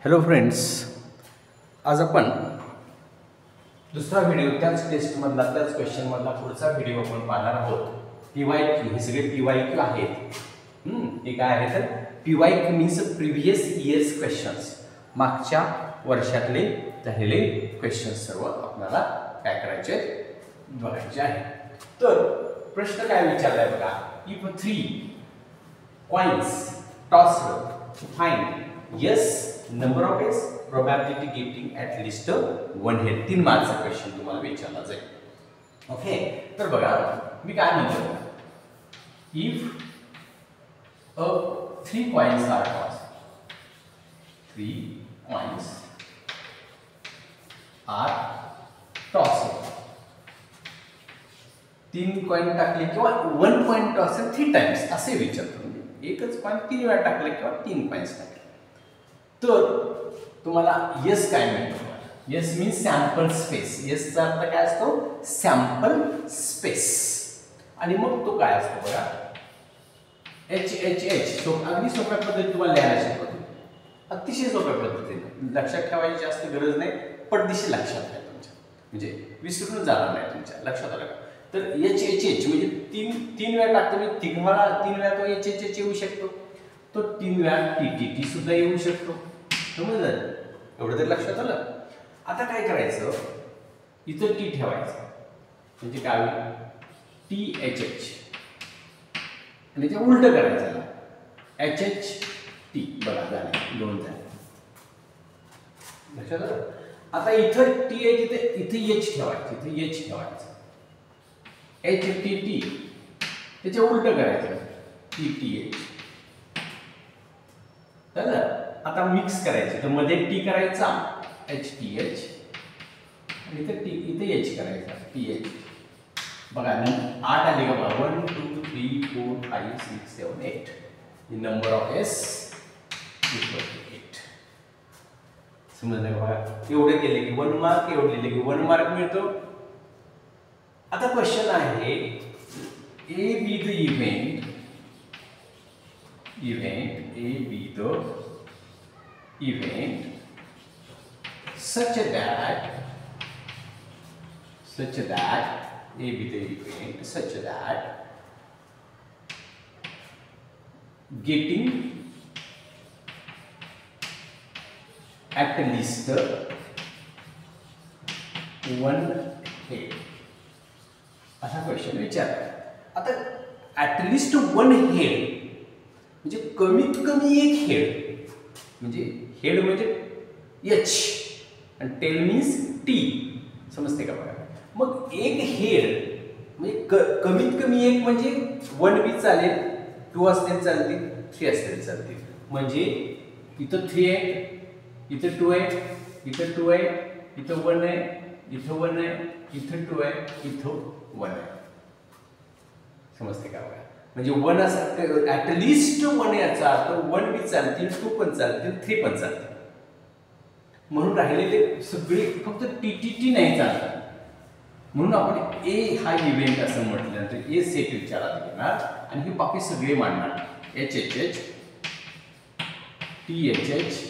Hello friends, आज आपण दुसरा व्हिडिओ त्याच टेस्टमधला त्याच क्वेश्चनमधला पुढचा व्हिडिओ आपण पाहणार आहोत. PYQ हे सगळे PYQ आहेत. हे काय आहे तर PYQ means previous years questions, मागच्या वर्षातले झालेले क्वेश्चन्स सर्व आपल्याला काय करायचे बघायचे आहे. तर प्रश्न काय विचारलाय बघा. If 3 coins tossed to find yes number of is probability getting at least one head. 3 मार्क्सचा question तुम्हाला विचारला जाईल. ओके, तर बघा मी काय म्हणतो. If 3 coins are tossed, 3 coins are tossed, 3 coin टाकले किंवा 1 कॉइन टॉस 3 टाइम्स असे विचारतो. एकच कॉइन 3 वेळा टाकले किंवा 3 कॉइन्स टाकले तर तुम्हाला यस काय मिळतो. S means sample space. यसचा अर्थ काय असतो? Sample space. आणि मग तो काय असतो बघा, एच एच एच. अगदी सोप्या पद्धतीने तुम्हाला लिहायला शिकवतो. अतिशय सोप्या पद्धतीने लक्षात ठेवायची जास्त गरज नाही, पटदिशी लक्षात घ्या तुमच्या, म्हणजे विसरून जाणार नाही तुमच्या. लक्षात आलं का? तर एच एच एच म्हणजे तीन वेळा टाकतो मी 3 वेळा तो एच एच एच येऊ शकतो. तो 3 वेळा टी टी टी सुद्धा येऊ शकतो. समजलं? एवढं तरी लक्षात आलं. आता काय करायचं, इथं टी ठेवायचं म्हणजे काय होईल, टी एच एच आणि ते उलट करायचं एच एच टी. बघा झालं, 2 झाले. लक्षात आलं. आता इथं टी आहे इथे एच ठेवायचं, इथे एच ठेवायचं. एच टी टी त्याच्या उलट करायचं, टी टी एच. झालं. आता मिक्स करायचं, तर मध्ये टी करायचा एच टी एच आणि इथे एच करायचा टी एच. बघा 8 आले का बघा. 1 2 3 4 5 6 7 8. Number of S equal to 8. समजलं का? बघा एवढे केले की 1 मार्क, एवढे लिहिले की 1 मार्क मिळतो. आता क्वेश्चन आहे, A be the event A be the event such that A be the event such that getting at least one head असा क्वेश्चन विचारला. आता at least one head म्हणजे कमीत कमी एक हेड, म्हणजे हेड म्हणजे एच आणि टेल मीन्स टी. समजते का बघा. मग एक हेड म्हणजे कमीत कमी एक म्हणजे 1 बी चालेल, 2 असतील चालतील, 3 असतील चालतील. म्हणजे इथं 3 आहे, इथं 2 आहे, इथं 2 आहे, इथं 1 आहे, इथं 1 आहे, इथं 2 आहे, इथं 1 आहे. समजते का बघा. म्हणजे 1 असं ॲटलिस्ट 1 याचा अर्थ 1 बी चालतील, 2 पण चालतील, 3 पण चालतील. म्हणून राहिलेले सगळे फक्त टी टी टी नाही चालतात. म्हणून आपण ए हा इव्हेंट असं म्हटल्यानंतर ए सेट विचारात घेणार आणि हे बाकी सगळे मांडणार. H H H, T H H,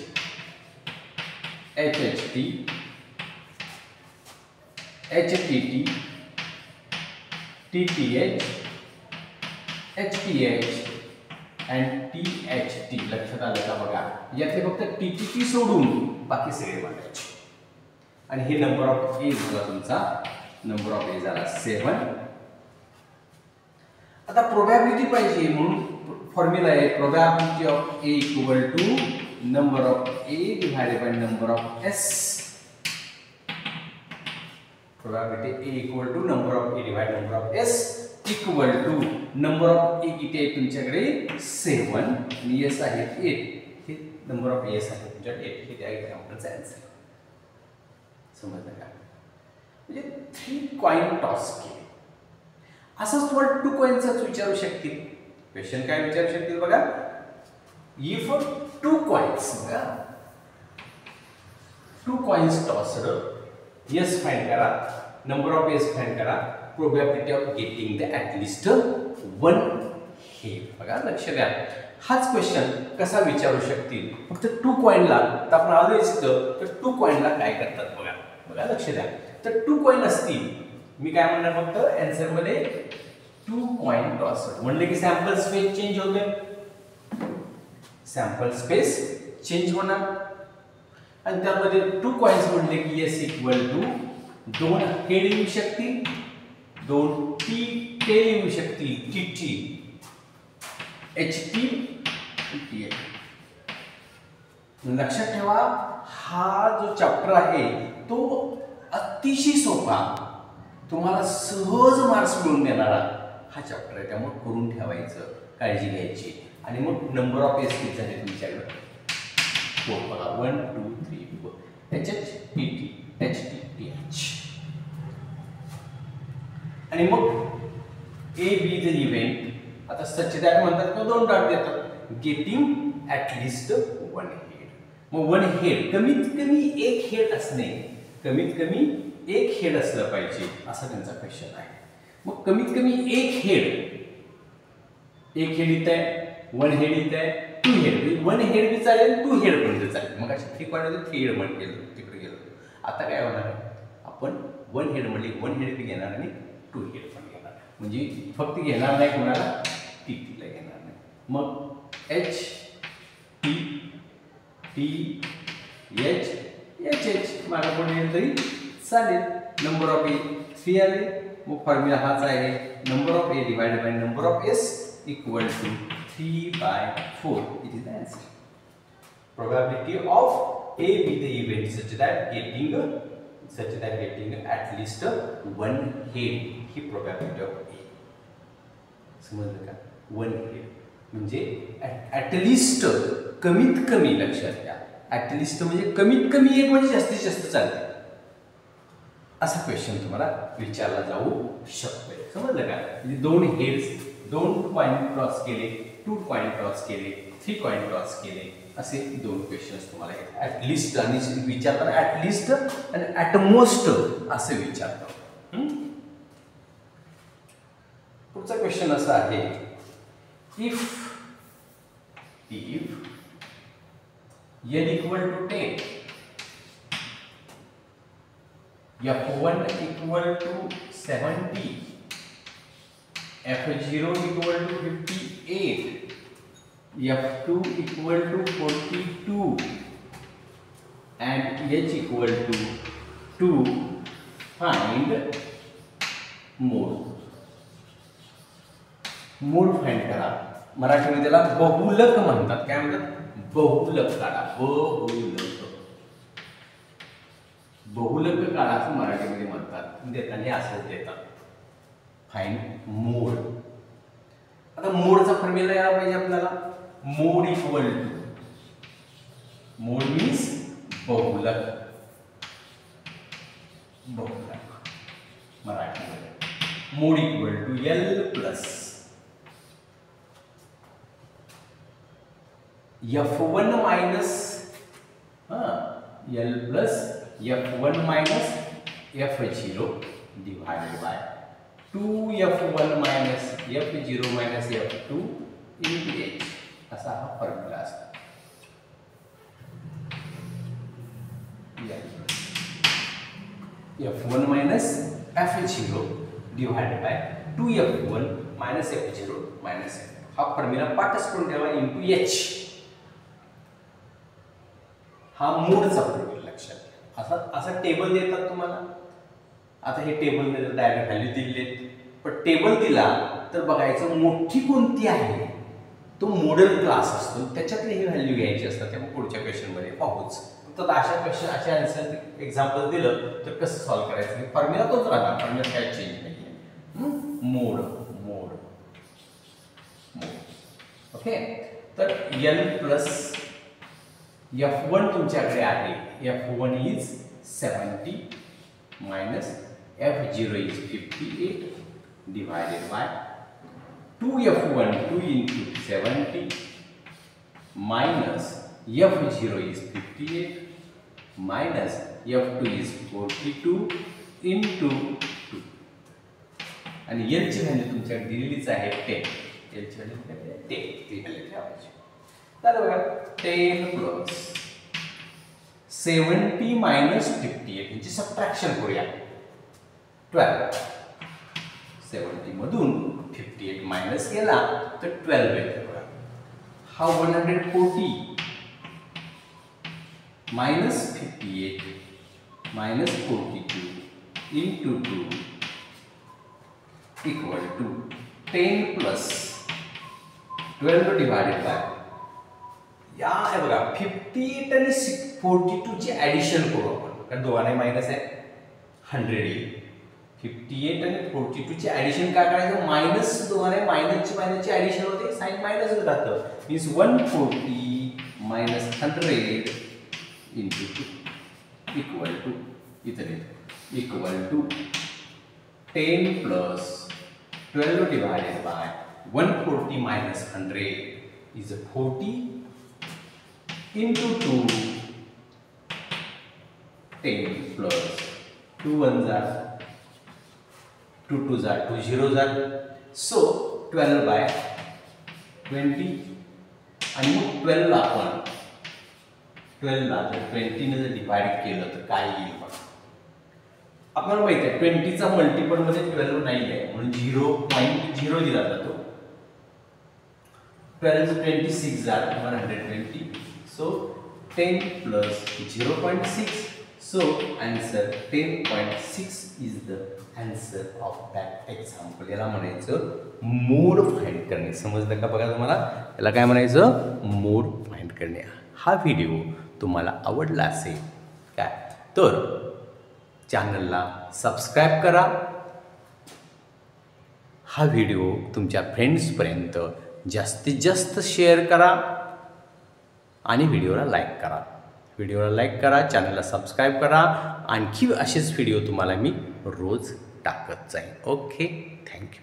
H H T, H T T, T T H, H T H आणि टी एच टी. लक्षात आलं का बघा. यातले फक्त टी टी टी सोडून बाकी सगळे मांडायचे. आणि हे नंबर ऑफ ए झाला तुमचा. नंबर ऑफ ए झाला 7. आता प्रोबॅबिलिटी पाहिजे म्हणून फॉर्म्युला आहे probability of A equal to number of A divided by number of S. Probability A equal to number of A divide number of S equal to number of A किती आहे तुमच्याकडे 7 आणि S आहे 8. हे number of S आहे तुमच्याकडे 8. हे त्या एक्झाम्पलचं आन्सर. समजलं का? म्हणजे 3 कॉइन टॉस केले. असंच तुम्हाला 2 कॉइनचाच विचारू शकतील. क्वेश्चन काय विचारू शकतील बघा. इफ 2 कॉइन्स बघा, 2 कॉइन्स टॉस्ड, एस फाइंड करा, नंबर ऑफ एस फाइंड करा, probability of getting the at least 1 head. बघा लक्ष द्या. हाच क्वेश्चन कसा विचारू शकतील फक्त 2 कॉईनला. तर आपण ऑलवेज तर 2 कॉईनला काय करतात बघा. बघा लक्ष द्या. तर 2 कॉईन असतील, मी काय म्हणणार फक्त आन्सर मध्ये 2 कॉईन टॉस म्हणले की सॅम्पल स्पेस चेंज होते. सॅम्पल स्पेस चेंज होणार आणि त्यामध्ये 2 कॉईन्स म्हणले की S इक्वल टू 2 हेड येऊ शकतील, 2 टेल येऊ शकतील, TT HT TL. लक्षात ठेवा हा जो चॅप्टर आहे तो अतिशय सोपा, तुम्हाला सहज मार्क्स मिळवून देणारा हा चॅप्टर आहे. त्यामुळे करून ठेवायचं, काळजी घ्यायची. आणि मग नंबर ऑफ एस किती झाले तुमच्याकडे 4 बघा 1 2 3 4 HH TT HT TH. आणि मग A B द इव्हेंट आता सच दॅट म्हणतात किंवा 2 डॉट देतात. Getting at least 1 head. मग 1 हेड कमीत कमी 1 हेड असणे, कमीत कमी 1 हेड असलं पाहिजे असा त्यांचा क्वेश्चन आहे. मग कमीत कमी 1 हेड इथं आहे, 1 हेड इथं आहे, 2 हेड. 1 हेड बी चालेल, 2 हेड पण चालेल. मग अशा 3 कॉईनमध्ये 3 हेड म्हण केलं, तिकडे गेलो. आता काय होणार आहे, आपण 1 हेड म्हणले 1 हेड बी घेणार आणि 2 हेड पण घेणार. म्हणजे फक्त घेणार नाही कोणाला, TTला घेणार नाही. मग H T T H HH मागे पुढे येईल तरी चालेल. नंबर ऑफ ए 3 आले. मग फॉर्म्युला हाच आहे, number of A divided by number of S equal to 3/4. It is the answer. Probability of A be the event such that getting at least 1 head he probability of A. समजलं का? 1 head म्हणजे at least कमीत कमी, लक्षात घ्या at least म्हणजे कमीत कमी एक म्हणजे जास्तीत जास्त चालते असा क्वेश्चन तुम्हाला विचारला जाऊ शकतोय. समजलं का? म्हणजे 2 हेड्स, 2 कॉईन टॉस केले, 2 कॉईन टॉस केले, 3 कॉईन टॉस केले, असे 2 क्वेश्चन्स तुम्हाला येतात. ॲटलिस्ट आणि विचारताना ॲटलिस्ट आणि ॲटमोस्ट असे विचारतात. पुढचा क्वेश्चन असा आहे, if L equal to 10, F1 equal to 70, F0 equal to 58, F2 equal to 42 and H equal to 2, find mode. Mode find करा. मराठीमध्ये त्याला बहुलक म्हणतात. काय म्हणतात? बहुलक काढा. बहुलक काढा असं मराठीमध्ये म्हणतात. देताना असंच देतात, फाइंड मोड. आता मोडचा फॉर्म्युला यायला पाहिजे आपल्याला. Mode equal to, mode means बहुलक, मराठीमध्ये mode equal to L plus F1 minus L plus F1 minus F0 divided by 2F1 minus F0 minus F2 into H असा हा फॉर्म्युला असतो. F1 minus F0 divided by 2F1 minus F0 minus F2 हा formula पाठच करून ठेवा into H. हा मोडचा formula लक्षात घ्या. असा टेबल देतात तुम्हाला. आता हे टेबल ने डायरेक्ट व्हॅल्यू दिलेत, पण टेबल दिला तर बघायचं मोठी कोणती आहे, तो मॉडेल क्लास असतो, त्याच्यातली ही व्हॅल्यू घ्यायची असतात. त्यामुळे पुढच्या क्वेश्चनमध्ये पाहूच. तर अशा क्वेश्चन, अशा आन्सर एक्झाम्पल दिलं तर कसं सॉल्व्ह करायचं, फॉर्म्युला तोच राहणार, फॉर्म्युला काय चेंज नाही. मोड मोड मोड ओके. तर L प्लस F1 तुमच्याकडे आहे. F1 is 70 minus F0 is 58 divided by 2F1 2 into 70 minus F0 is 58 minus F2 is 42 into 2 आणि L ची व्हॅल्यू तुमच्याकडे दिलेलीच आहे 10. एलची व्हॅल्यू काय 10 ती व्हॅल्यू ठेवायची. तर बघा 10 प्लस 70 मायनस 58 यांची सबट्रॅक्शन करूया. 12 70 मधून 58 मायनस केला तर 12 येते बघा. हा 140 minus 58 minus 42 into 2 equal to 10 plus 12 divided by या बघा 58 आणि 42 ची ऍडिशन करू आपण कारण दोघांना मायनस आहे 100 येईल. 58 आणि 42 ची ऍडिशन काय करायचं मायनस दोघांना मायनसची ऍडिशन होते साइन मायनस होत राहतं means 140 minus 100 into 2 equal to इथे equal to 10 plus 12 divided by 140 minus 100 is 40 into 2 10 plus 2 ones are 2 twos are 2 zeros are so 12 by 20 आणि मग 12 ला आपण 12 ला जर 20 ने जर डिवाइड केलं तर काय येईल बघा. आपल्याला माहिती आहे 20 चा मल्टिपल मध्ये 12 नाही आहे म्हणून 0.0 दिला जातो. 12 to 26 are 120 so 10 plus 0.6 so answer 10.6 is the answer of that example. याला म्हणायचं मोड फाइंड करणे. समजलं का बघा तुम्हाला याला काय म्हणायचं मोड फाइंड करणे. हा व्हिडिओ तुम्हाला आवडला असेल काय तर चॅनलला सबस्क्राईब करा. हा व्हिडिओ तुमच्या फ्रेंड्सपर्यंत जास्तीत जास्त शेअर करा आणि व्हिडिओला लाईक करा. चॅनलला सबस्क्राईब करा. आणखी असेच व्हिडिओ तुम्हाला मी रोज टाकत जाईन. Okay thank you.